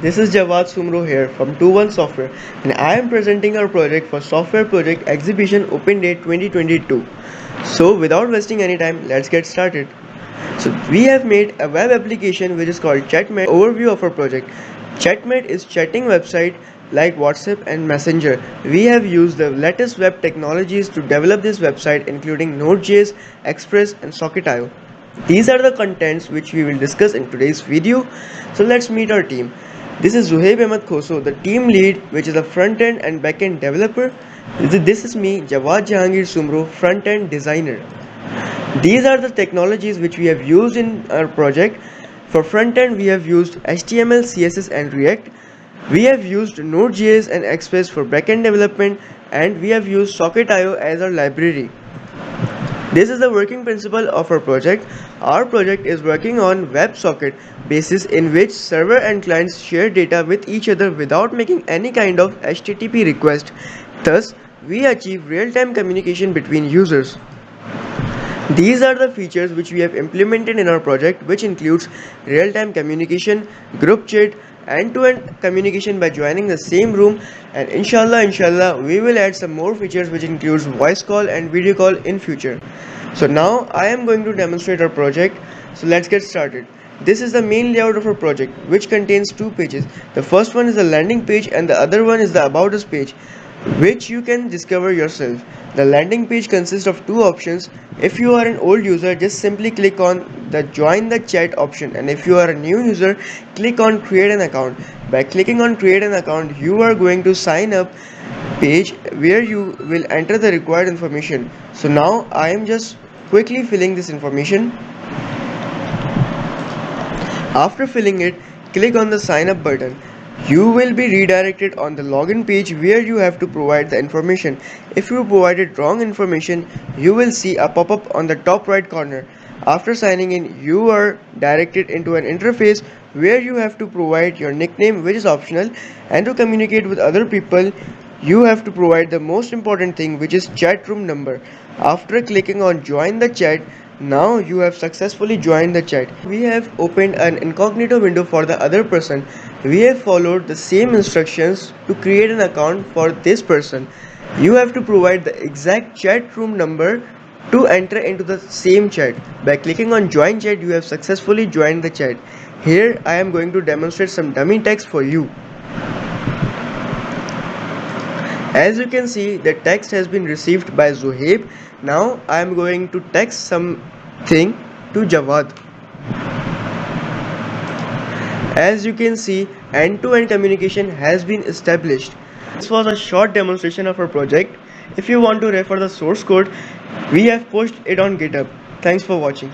This is Jawad Sumro here from 21 Software, and I am presenting our project for Software Project Exhibition Open Day 2022. So without wasting any time, let's get started. So we have made a web application which is called ChatMate. Overview of our project. ChatMate is chatting website like WhatsApp and Messenger. We have used the latest web technologies to develop this website, including Node.js, Express and Socket.io. These are the contents which we will discuss in today's video. So let's meet our team. This is Zuhaib Ahmed Khoso, the team lead, which is a front-end and back-end developer. This is me, Jawad Jahangir Sumro, front-end designer. These are the technologies which we have used in our project. For front-end, we have used HTML, CSS and React. We have used Node.js and Express for back-end development, and we have used Socket.io as our library. This is the working principle of our project. Our project is working on WebSocket basis, in which server and clients share data with each other without making any kind of HTTP request. Thus, we achieve real-time communication between users. These are the features which we have implemented in our project, which includes real-time communication, group chat, end-to-end communication by joining the same room, and inshallah we will add some more features which includes voice call and video call in future. So now I am going to demonstrate our project. So let's get started. This is the main layout of our project, which contains two pages. The first one is the landing page and the other one is the about us page, which you can discover yourself. The landing page consists of two options. If you are an old user, just simply click on the join the chat option, and if you are a new user, click on create an account. By clicking on create an account, you are going to sign up page where you will enter the required information. So now I am just quickly filling this information. After filling it, click on the sign up button. You will be redirected on the login page where you have to provide the information. If you provided wrong information, you will see a pop-up on the top right corner. After signing in, you are directed into an interface where you have to provide your nickname, which is optional, and to communicate with other people, you have to provide the most important thing, which is chat room number. After clicking on join the chat, now you have successfully joined the chat. We have opened an incognito window for the other person. We have followed the same instructions to create an account for this person. You have to provide the exact chat room number to enter into the same chat. By clicking on join chat, you have successfully joined the chat. Here I am going to demonstrate some dummy text for you. As you can see, the text has been received by Zuhaib. Now I am going to text something to Jawad. As you can see, end-to-end communication has been established. This was a short demonstration of our project. If you want to refer the source code, we have posted it on GitHub. Thanks for watching.